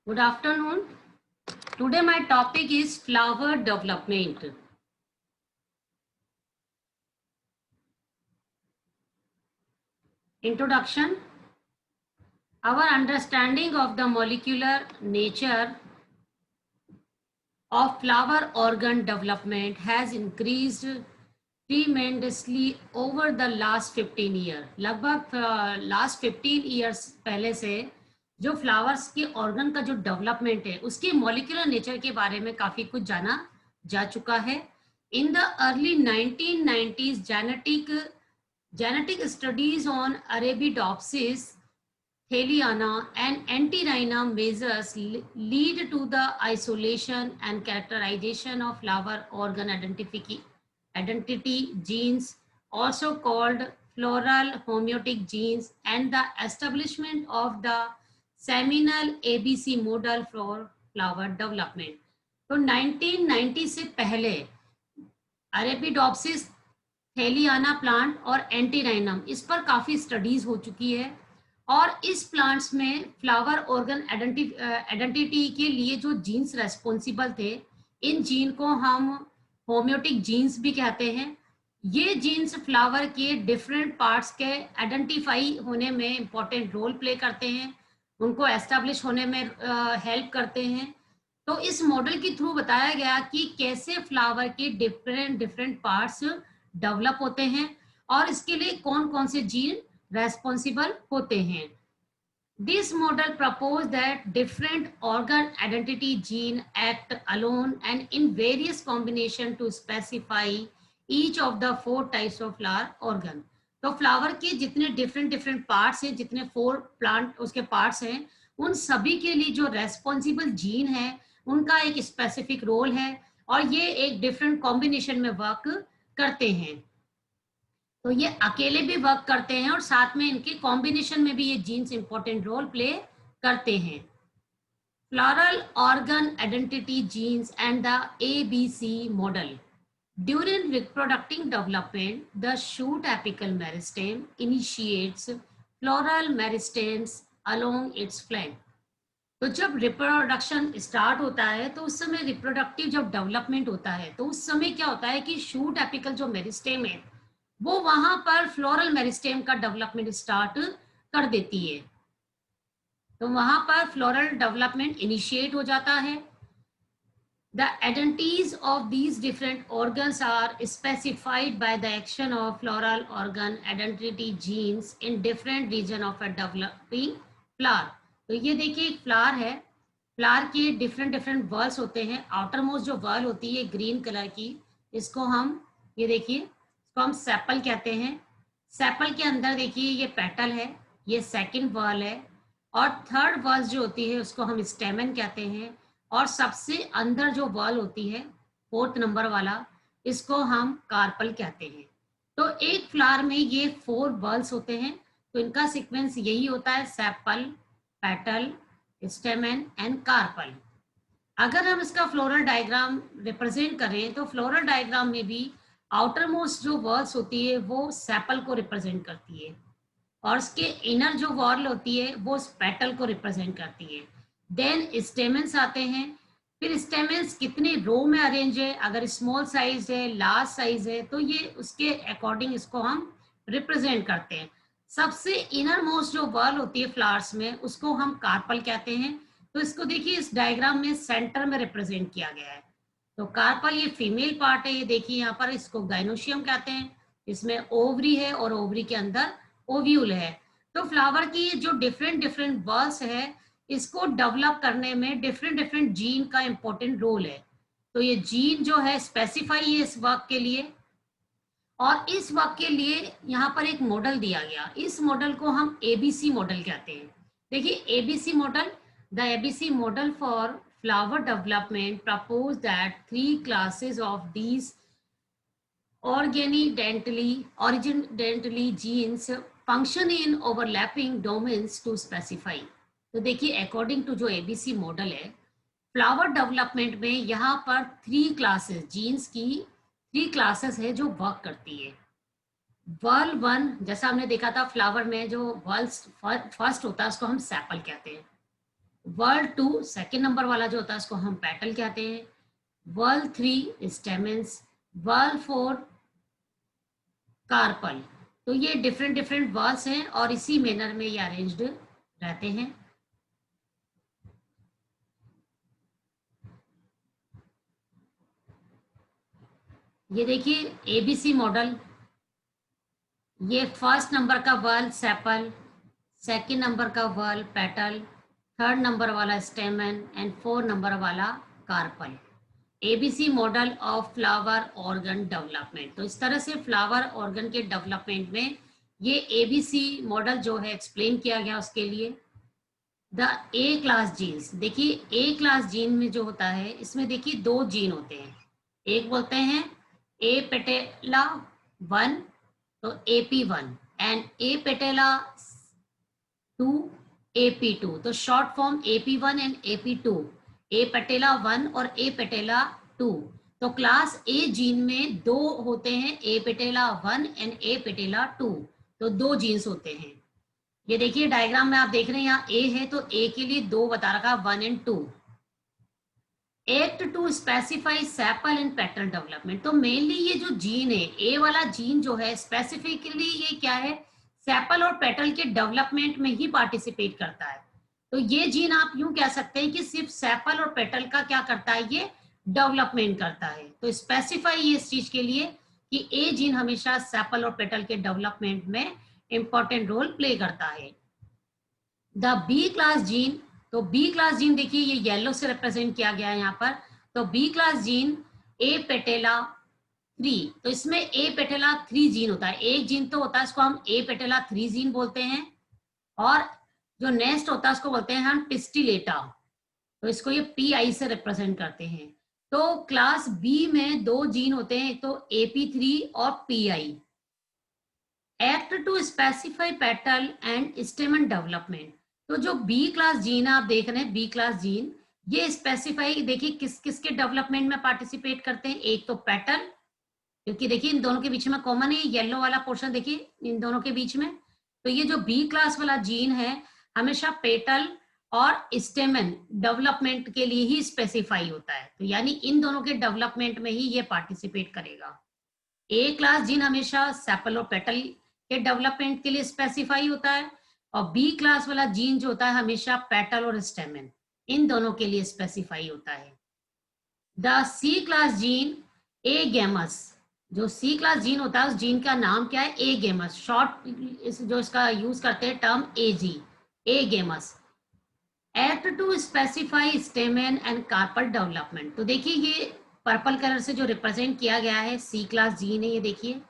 Good afternoon. Today my topic is flower development. Introduction. Our understanding of the molecular nature of flower organ development has increased tremendously over the last 15 years. लगभग last 15 years पहले से जो flowers के organ का जो development है उसकी molecular nature के बारे में काफी कुछ जाना जा चुका है. In the early 1990s, genetic studies on Arabidopsis thaliana and Antirrhina measures lead to the isolation and characterization of flower organ identity genes, also called floral homeotic genes, and the establishment of the seminal ABC model for flower development. तो 1990 से पहले Arabidopsis थेलियाना plant और antirrhinum इस पर काफी studies हो चुकी है और इस प्लांट्स में फ्लावर ऑर्गन आइडेंटिटी के लिए जो जीन्स रेस्पॉन्सिबल थे, इन जीन को हम होम्योटिक जीन्स भी कहते हैं. ये जीन्स फ्लावर के डिफरेंट पार्ट्स के आइडेंटिफाई होने में इंपॉर्टेंट रोल प्ले करते हैं, उनको एस्टेब्लिश होने में हेल्प करते हैं. तो इस मॉडल के थ्रू बताया गया कि कैसे फ्लावर के डिफरेंट पार्ट्स डेवलप होते हैं और इसके लिए कौन कौन से जीन रेस्पॉन्सिबल होते हैं. This model proposed that different organ identity gene act alone and in various combination to specify each of the 4 types of flower organ. तो फ्लावर के जितने डिफरेंट पार्ट्स हैं, जितने 4 प्लांट उसके पार्ट्स हैं, उन सभी के लिए जो रेस्पॉन्सिबल जीन है उनका एक स्पेसिफिक रोल है और ये एक डिफरेंट कॉम्बिनेशन में वर्क करते हैं. तो ये अकेले भी वर्क करते हैं और साथ में इनके कॉम्बिनेशन में भी ये जीन्स इंपॉर्टेंट रोल प्ले करते हैं. Floral organ identity genes and the ABC model. During reproductive development, the shoot apical meristem initiates floral meristems along its flank. तो जब रिप्रोडक्शन स्टार्ट होता है तो उस समय रिप्रोडक्टिव जब डेवलपमेंट होता है तो उस समय क्या होता है कि शूट एपिकल जो मेरिस्टेम है वो वहां पर फ्लोरल मेरिस्टेम का डेवलपमेंट स्टार्ट कर देती है. तो वहां पर फ्लोरल डेवलपमेंट इनिशिएट हो जाता है. The identities of these different organs are specified by the action of floral organ identity genes in different region of a developing flower. तो ये देखिए एक फ्लावर है, फ्लावर के डिफरेंट वर्ल्स होते हैं. आउटर मोस्ट जो वर्ल होती है ग्रीन कलर की, इसको हम ये देखिए इसको हम सेपल कहते हैं. सेपल के अंदर देखिए ये पेटल है, ये सेकंड वर्ल है और थर्ड वर्ल जो होती है उसको हम स्टेमन कहते हैं और सबसे अंदर जो वर्ल होती है 4th नंबर वाला, इसको हम कार्पल कहते हैं. तो एक फ्लावर में ये 4 वर्ल्स होते हैं. तो इनका सीक्वेंस यही होता है sepal, petal, stamen and carpel. अगर हम इसका फ्लोरल डायग्राम रिप्रेजेंट करें तो फ्लोरल डायग्राम में भी आउटर मोस्ट जो वर्ल्स होती है वो सेपल को रिप्रेजेंट करती है और इसके इनर जो वॉल होती है वो पेटल को रिप्रेजेंट करती है. देन स्टेमेंस आते हैं. फिर स्टेमेंस कितने रो में अरेंज है, अगर स्मॉल साइज है, लार्ज साइज है, तो ये उसके अकॉर्डिंग इसको हम रिप्रेजेंट करते हैं. सबसे इनर मोस्ट जो वर्ल होती है फ्लावर्स में उसको हम कार्पल कहते हैं. तो इसको देखिए इस डायग्राम में सेंटर में रिप्रेजेंट किया गया है. तो कार्पल ये फीमेल पार्ट है, ये देखिए यहाँ पर इसको गाइनोशियम कहते हैं. इसमें ओवरी है और ओवरी के अंदर ओव्यूल है. तो फ्लावर की जो डिफरेंट वर्ल्स है इसको डेवलप करने में डिफरेंट जीन का इंपॉर्टेंट रोल है. तो ये जीन जो है स्पेसिफाई है इस वर्क के लिए और इस वर्क के लिए यहाँ पर एक मॉडल दिया गया. इस मॉडल को हम ABC मॉडल कहते हैं. देखिए ABC model, the ABC model for flower development propose that 3 classes of these originally genes function in overlapping domains to specify. तो देखिए अकॉर्डिंग टू जो ABC मॉडल है फ्लावर डेवलपमेंट में यहाँ पर 3 क्लासेस जीन्स की 3 क्लासेस है जो वर्क करती है. वर्ल 1 जैसा हमने देखा था फ्लावर में जो वर्ल फर्स्ट होता है उसको हम सेपल कहते हैं. वर्ल 2 सेकेंड नंबर वाला जो होता है उसको हम पेटल कहते हैं, वर्ल 3 स्टेमेंस, वर्ल 4 कार्पल। तो ये डिफरेंट डिफरेंट वर्ल्स हैं और इसी मैनर में ये अरेंज्ड रहते हैं। ये देखिए एबीसी मॉडल, ये फर्स्ट नंबर का वर्ल सेपल, सेकेंड नंबर का वर्ल पेटल, थर्ड नंबर वाला स्टेमन एंड फोर नंबर वाला carpel. ABC model of flower organ development. तो इस तरह से फ्लावर ऑर्गन के डेवलपमेंट में ये एबीसी मॉडल जो है एक्सप्लेन किया गया उसके लिए। द ए क्लास जीन्स, देखिए ए क्लास जीन में जो होता है इसमें देखिए दो जीन होते हैं, एक बोलते हैं ए पेटेला 1 तो AP1 and A patella 2 AP2। तो short form AP1 and AP2, A patella 1 और ए पेटेला 2। तो क्लास ए जीन में दो होते हैं, ए पेटेला 1 एंड ए पेटेला 2। तो दो जीन्स होते हैं। ये देखिए डायग्राम में आप देख रहे हैं यहाँ ए है तो ए के लिए दो बता रखा 1 एंड 2। Act to specify sepal and petal development. तो मेनली ये जो जीन है ए वाला जीन जो है स्पेसिफिकली ये क्या है, सेपल और पेटल के डेवलपमेंट में ही पार्टिसिपेट करता है। तो ये जीन आप यूं कह सकते हैं कि सिर्फ सेपल और पेटल का क्या करता है, ये डेवलपमेंट करता है। तो स्पेसिफाई ये इस चीज के लिए कि ए जीन हमेशा सेपल और पेटल के डेवलपमेंट में इंपॉर्टेंट रोल प्ले करता है। द बी क्लास जीन, तो बी क्लास जीन देखिए ये येलो से रिप्रेजेंट किया गया है यहाँ पर। तो B class gene apetala 3, तो इसमें ए पेटेला 3 जीन होता है, एक जीन तो होता है इसको हम ए पेटेला 3 जीन बोलते हैं, और जो नेक्स्ट होता है उसको बोलते हैं हम पिस्टिलेटा। तो इसको ये PI से रिप्रेजेंट करते हैं। तो क्लास बी में दो जीन होते हैं, एक तो AP3 और PI। Act to specify petal and stamen development. तो जो बी क्लास जीन आप देख रहे हैं, बी क्लास जीन ये स्पेसिफाई देखिए किस किसके डेवलपमेंट में पार्टिसिपेट करते हैं, एक तो पेटल, क्योंकि देखिए इन दोनों के बीच में कॉमन है येलो वाला पोर्शन, देखिए इन दोनों के बीच में। तो ये जो बी क्लास वाला जीन है हमेशा पेटल और स्टेमन डेवलपमेंट के लिए ही स्पेसिफाई होता है, तो यानी इन दोनों के डेवलपमेंट में ही ये पार्टिसिपेट करेगा। ए क्लास जीन हमेशा सेपल और पेटल के डेवलपमेंट के लिए स्पेसिफाई होता है, और बी क्लास वाला जीन जो होता है हमेशा पेटल और स्टेमन इन दोनों के लिए स्पेसिफाई होता है। The C class gene agamous, जो सी क्लास जीन होता है उस जीन का नाम क्या है, ए गेमस, शॉर्ट जो इसका यूज करते हैं term AG, agamous. Act to specify stamen and carpel development. तो देखिए ये पर्पल कलर से जो रिप्रेजेंट किया गया है सी क्लास जीन है, ये देखिए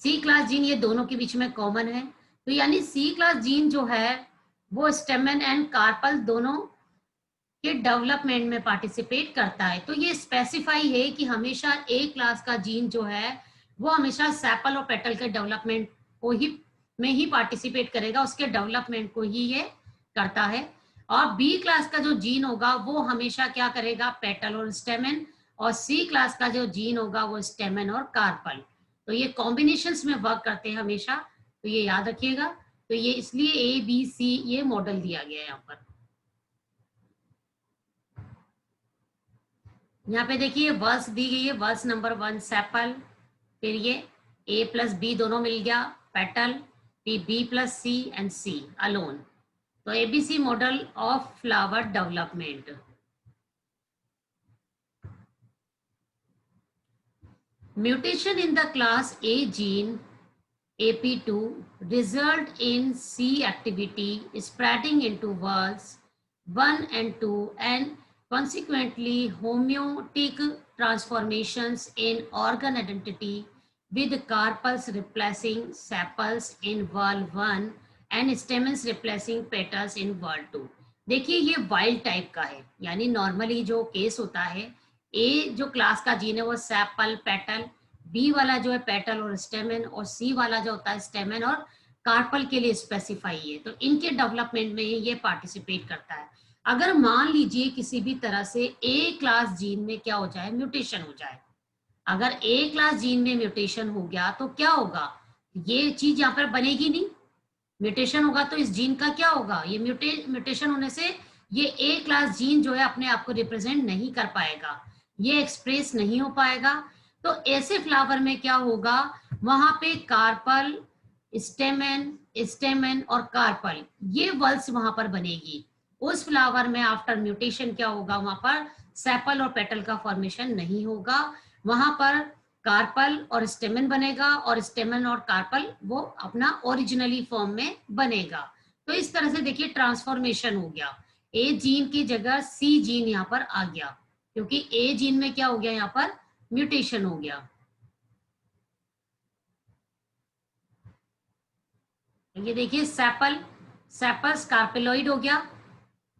सी क्लास जीन ये दोनों के बीच में कॉमन है। तो यानी सी क्लास जीन जो है वो स्टेमन एंड कार्पल दोनों के डेवलपमेंट में पार्टिसिपेट करता है। तो ये स्पेसिफाई है कि हमेशा ए क्लास का जीन जो है वो हमेशा सेपल और पेटल के डेवलपमेंट को ही में ही पार्टिसिपेट करेगा, उसके डेवलपमेंट को ही ये करता है। और बी क्लास का जो जीन होगा वो हमेशा क्या करेगा, पेटल और स्टेमन, और सी क्लास का जो जीन होगा वो स्टेमन और कार्पल। तो ये कॉम्बिनेशंस में वर्क करते हैं हमेशा, तो ये याद रखिएगा। तो ये इसलिए ABC ये मॉडल दिया गया है यहाँ पर। यहाँ पे देखिए वर्स दी गई है, वर्स नंबर 1 सेपल, फिर ये A+B दोनों मिल गया पेटल, फिर B+C एंड C अलोन। तो ABC model of flower development. Mutation in the class A gene AP2 result in C activity spreading into whorls 1 and 2 and consequently homeotic transformations in organ identity with carpels replacing sepals in whorl 1 and stamens replacing petals in whorl 2। देखिए ये wild type का है, यानी normally जो case होता है ए जो class का जीन है वो सेपल पेटल, बी वाला जो है पेटल और स्टेमन, और सी वाला जो होता है स्टेमन और कार्पल के लिए स्पेसिफाई है। तो इनके डेवलपमेंट में ये पार्टिसिपेट करता है। अगर मान लीजिए किसी भी तरह से ए क्लास जीन में क्या हो जाए, म्यूटेशन हो जाए, अगर ए क्लास जीन में म्यूटेशन हो गया तो क्या होगा, ये चीज यहाँ पर बनेगी नहीं। म्यूटेशन होगा तो इस जीन का क्या होगा, ये म्यूटेशन होने से ये ए क्लास जीन जो है अपने आप को रिप्रेजेंट नहीं कर पाएगा, ये एक्सप्रेस नहीं हो पाएगा। तो ऐसे फ्लावर में क्या होगा, वहां पे कार्पल, स्टेमेन, स्टेमेन और कार्पल, ये वल्स वहां पर बनेगी। उस फ्लावर में आफ्टर म्यूटेशन क्या होगा, वहां पर सेपल और पेटल का फॉर्मेशन नहीं होगा, वहां पर कार्पल और स्टेमेन बनेगा और स्टेमेन और कार्पल वो अपना ओरिजिनली फॉर्म में बनेगा। तो इस तरह से देखिए ट्रांसफॉर्मेशन हो गया, ए जीन की जगह सी जीन यहाँ पर आ गया, क्योंकि ए जीन में क्या हो गया, यहाँ पर म्यूटेशन हो गया। ये देखिए सेपल, सेपल स्कार्पेलोइड हो गया,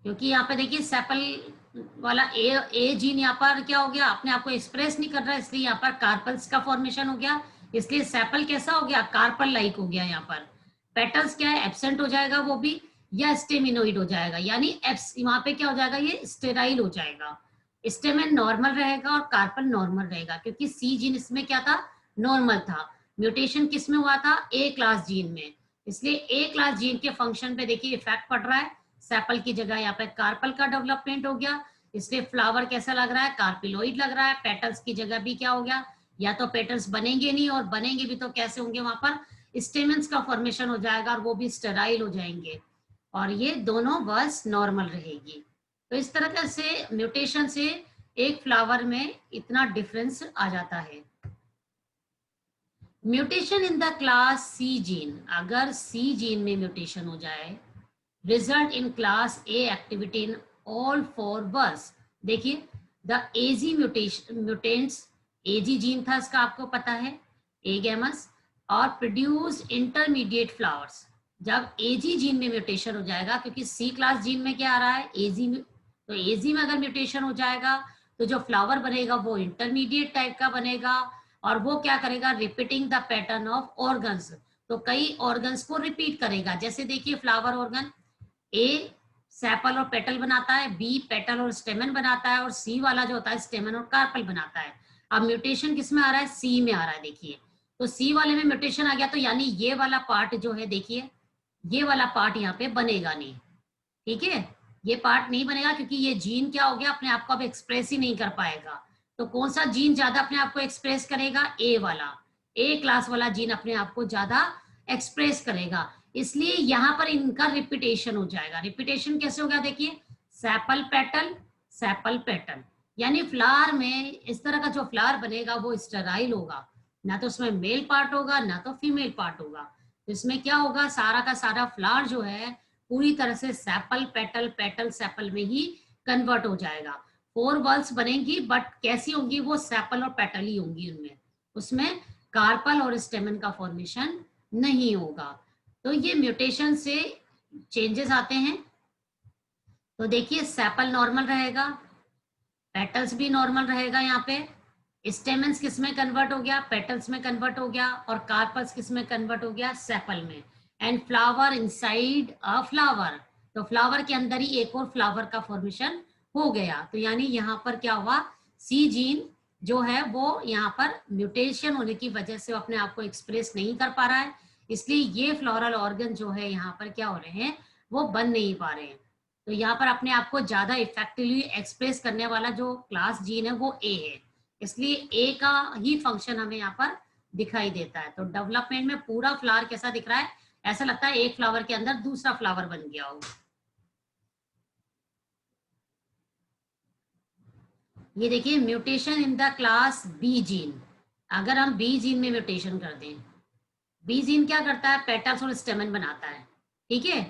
क्योंकि यहाँ पे देखिए सेपल वाला ए जीन यहाँ पर क्या हो गया, अपने आप को एक्सप्रेस नहीं कर रहा है, इसलिए यहाँ पर कार्पल्स का फॉर्मेशन हो गया, इसलिए सेपल कैसा हो गया, कार्पल लाइक हो गया। यहाँ पर पेटल्स क्या है, एब्सेंट हो जाएगा वो भी, या स्टेमिनोइड हो जाएगा, यानी वहां पे क्या हो जाएगा, ये स्टेराइल हो जाएगा। स्टेमेन नॉर्मल रहेगा और कार्पल नॉर्मल रहेगा, क्योंकि सी जीन इसमें क्या था, नॉर्मल था। म्यूटेशन किस में हुआ था, ए क्लास जीन में, इसलिए ए क्लास जीन के फंक्शन पे देखिए इफेक्ट पड़ रहा है। सेपल की जगह यहाँ पे कार्पल का डेवलपमेंट हो गया, इसलिए फ्लावर कैसा लग रहा है, कार्पिलोइड लग रहा है। पेटल्स की जगह भी क्या हो गया, या तो पेटल्स बनेंगे नहीं, और बनेंगे भी तो कैसे होंगे, वहां पर स्टेमेंस का फॉर्मेशन हो जाएगा और वो भी स्टेराइल हो जाएंगे, और ये दोनों बस नॉर्मल रहेगी। तो इस तरह से म्यूटेशन से एक फ्लावर में इतना डिफरेंस आ जाता है। Mutation in the class C gene, अगर सी जीन में म्यूटेशन हो जाए, result in class A activity in all four was, देखिए the AG mutation mutants, AG gene था इसका आपको पता है, A गैमस, और प्रोड्यूस इंटरमीडिएट फ्लावर्स। जब AG जीन में म्यूटेशन हो जाएगा, क्योंकि C क्लास जीन में क्या आ रहा है, AG में, तो AG में अगर म्यूटेशन हो जाएगा तो जो फ्लावर बनेगा वो इंटरमीडिएट टाइप का बनेगा, और वो क्या करेगा, repeating the pattern of organs, तो कई ऑर्गन्स को रिपीट करेगा। जैसे देखिए फ्लावर ऑर्गन, ए सेपल और पेटल बनाता है, बी पेटल और स्टेमन बनाता है, और सी वाला जो होता है स्टेमन और कार्पल बनाता है। अब म्यूटेशन किस में आ रहा है, सी में आ रहा है, देखिए तो सी वाले में म्यूटेशन आ गया, तो यानी ये वाला पार्ट जो है, देखिए ये वाला पार्ट यहाँ पे बनेगा नहीं, ठीक है, ये पार्ट नहीं बनेगा, क्योंकि ये जीन क्या हो गया, अपने आप को अब एक्सप्रेस ही नहीं कर पाएगा। तो कौन सा जीन ज्यादा अपने आप को एक्सप्रेस करेगा, ए वाला, ए क्लास वाला जीन अपने आप को ज्यादा एक्सप्रेस करेगा, इसलिए यहां पर इनका रिपीटेशन हो जाएगा। रिपीटेशन कैसे होगा, देखिए सेपल पेटल, सेपल पेटल, यानी फ्लावर में इस तरह का जो फ्लावर बनेगा वो स्टेराइल होगा, ना तो उसमें मेल पार्ट होगा ना तो फीमेल पार्ट होगा। तो इसमें क्या होगा, सारा का सारा फ्लावर जो है पूरी तरह से सेपल पेटल पेटल सेपल में ही कन्वर्ट हो जाएगा। 4 बल्स बनेंगी, बट कैसी होंगी, वो सेपल और पेटल ही होंगी, उनमें उसमें कार्पल और स्टेमन का फॉर्मेशन नहीं होगा। तो ये म्यूटेशन से चेंजेस आते हैं। तो देखिए सेपल नॉर्मल रहेगा, पेटल्स भी नॉर्मल रहेगा, यहाँ पे स्टेमेंस किस में कन्वर्ट हो गया, पेटल्स में कन्वर्ट हो गया, और कार्पल्स किस में कन्वर्ट हो गया, सेपल में। And flower inside a flower, तो फ्लावर के अंदर ही एक और फ्लावर का फॉर्मेशन हो गया। तो यानी यहाँ पर क्या हुआ, सी जीन जो है वो यहाँ पर म्यूटेशन होने की वजह से अपने आप को एक्सप्रेस नहीं कर पा रहा है, इसलिए ये फ्लोरल ऑर्गन जो है यहाँ पर क्या हो रहे हैं, वो बन नहीं पा रहे हैं। तो यहाँ पर अपने आप को ज्यादा इफेक्टिवली एक्सप्रेस करने वाला जो क्लास जीन है वो ए है, इसलिए ए का ही फंक्शन हमें यहाँ पर दिखाई देता है। तो डेवलपमेंट में पूरा फ्लावर कैसा दिख रहा है, ऐसा लगता है एक फ्लावर के अंदर दूसरा फ्लावर बन गया हो। ये देखिए mutation in the class B gene, अगर हम बी जीन में म्यूटेशन कर दें, बी जीन क्या करता है, पेटल्स और स्टेमन बनाता है, ठीक है।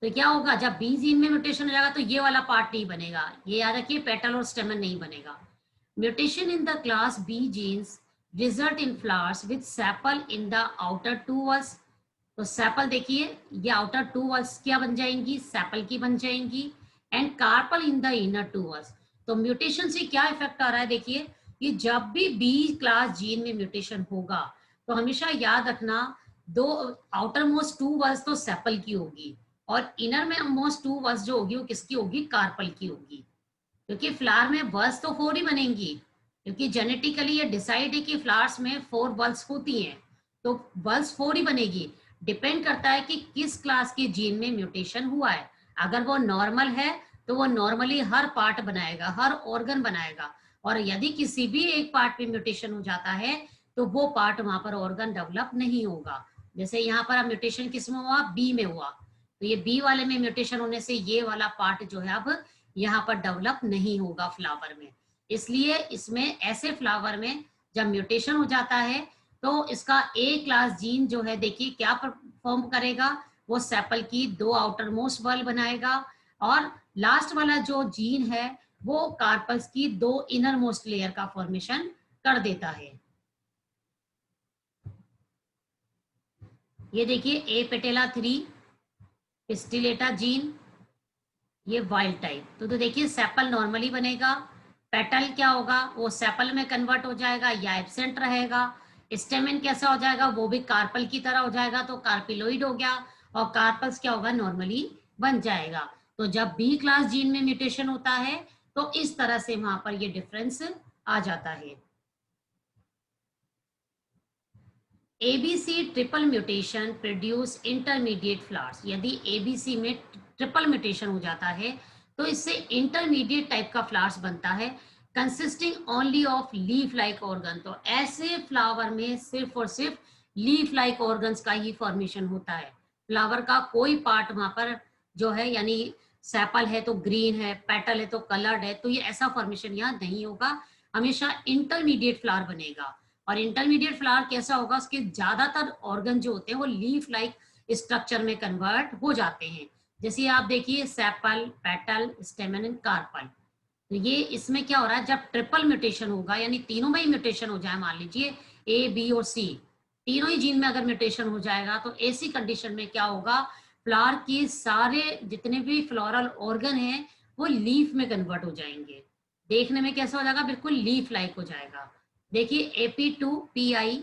तो क्या होगा, जब बी जीन में म्यूटेशन हो जाएगा तो ये वाला पार्ट नहीं बनेगा, ये याद रखिए पेटल और स्टेमन नहीं बनेगा। Mutation in the class B genes result in flowers with sepal in the outer two whorls, तो सेपल देखिए ये आउटर टू वल्स क्या बन जाएंगी, सेपल की बन जाएंगी, and carpel in the inner two whorls. तो म्यूटेशन से क्या इफेक्ट आ रहा है, देखिए कि जब भी बी क्लास जीन में म्यूटेशन होगा तो हमेशा याद रखना, दो आउटर मोस्ट टू वल्स तो सेपल की होगी, और इनर में मोस्ट टू वल्स जो होगी वो किसकी होगी, कार्पल की होगी, क्योंकि फ्लावर में वर्स तो 4 ही बनेंगी, क्योंकि जेनेटिकली ये डिसाइड है कि फ्लावर्स में 4 बल्स होती हैं, तो बल्स 4 ही बनेगी। डिपेंड करता है कि किस क्लास के जीन में म्यूटेशन हुआ है, अगर वो नॉर्मल है तो वो नॉर्मली हर पार्ट बनाएगा, हर ऑर्गन बनाएगा। और यदि किसी भी एक पार्ट में म्यूटेशन हो जाता है तो वो पार्ट वहां पर ऑर्गन डेवलप नहीं होगा। जैसे यहाँ पर अब म्यूटेशन किस में हुआ, बी में हुआ, तो ये बी वाले में म्यूटेशन होने से ये वाला पार्ट जो है अब यहाँ पर डेवलप नहीं होगा फ्लावर में। इसलिए इसमें ऐसे फ्लावर में जब म्यूटेशन हो जाता है तो इसका ए क्लास जीन जो है देखिए क्या परफॉर्म करेगा, वो सेपल की 2 आउटर मोस्ट बल बनाएगा और लास्ट वाला जो जीन है वो कार्पल्स की 2 इनर मोस्ट लेयर का फॉर्मेशन कर देता है। ये देखिए ए पेटेला 3 पिस्टिलेटा जीन, ये वाइल्ड टाइप। तो देखिए सेपल नॉर्मली बनेगा, पेटल क्या होगा, वो सेपल में कन्वर्ट हो जाएगा या एब्सेंट रहेगा। स्टेमिन कैसा हो जाएगा, वो भी कार्पल की तरह हो जाएगा, तो कार्पिलोइड हो गया, और कार्पल्स क्या होगा, नॉर्मली बन जाएगा। तो जब बी क्लास जीन में म्यूटेशन होता है तो इस तरह से वहां पर ये डिफरेंस आ जाता है। ABC triple mutation produce intermediate flowers. यदि एबीसी में ट्रिपल म्यूटेशन हो जाता है तो इससे इंटरमीडिएट टाइप का फ्लावर्स बनता है, consisting only of leaf like organ. तो ऐसे फ्लावर में सिर्फ और सिर्फ लीफ लाइक ऑर्गन्स का ही फॉर्मेशन होता है, फ्लावर का कोई पार्ट वहां पर जो है, यानी सेपल है तो ग्रीन है, पेटल है तो कलर्ड है, तो ये ऐसा फॉर्मेशन यहाँ नहीं होगा, हमेशा इंटरमीडिएट फ्लावर बनेगा। और इंटरमीडिएट फ्लावर कैसा होगा, उसके ज्यादातर ऑर्गन जो होते हैं वो लीफ लाइक स्ट्रक्चर में कन्वर्ट हो जाते हैं। जैसे आप देखिए sepal, petal, stamen and carpel. तो ये इसमें क्या हो रहा है, जब ट्रिपल म्यूटेशन होगा यानी तीनों में ही म्यूटेशन हो जाए, मान लीजिए ए बी और सी तीनों ही जीन में अगर म्यूटेशन हो जाएगा तो ऐसी कंडीशन में क्या होगा, फ्लावर के सारे जितने भी फ्लोरल ऑर्गन हैं वो लीफ में कन्वर्ट हो जाएंगे। देखने में कैसा हो जाएगा, बिल्कुल लीफ लाइक हो जाएगा। देखिए AP2PI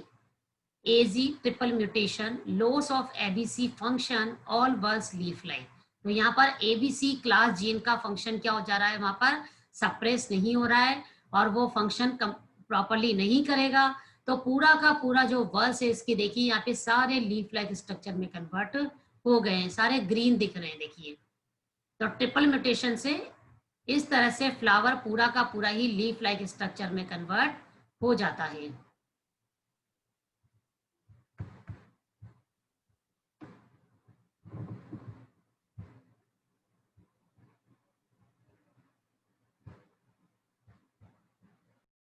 AZ triple mutation, loss of ABC function, all whorls leaf like. तो यहाँ पर एबीसी क्लास जीन का फंक्शन क्या हो जा रहा है, वहां पर सप्रेस नहीं हो रहा है और वो फंक्शन प्रॉपरली नहीं करेगा। तो पूरा का पूरा जो वर्स है इसकी देखिए यहाँ पे सारे लीफ लाइक स्ट्रक्चर में कन्वर्ट हो गए हैं, सारे ग्रीन दिख रहे हैं देखिए। तो ट्रिपल म्यूटेशन से इस तरह से फ्लावर पूरा का पूरा ही लीफ लाइक स्ट्रक्चर में कन्वर्ट हो जाता है।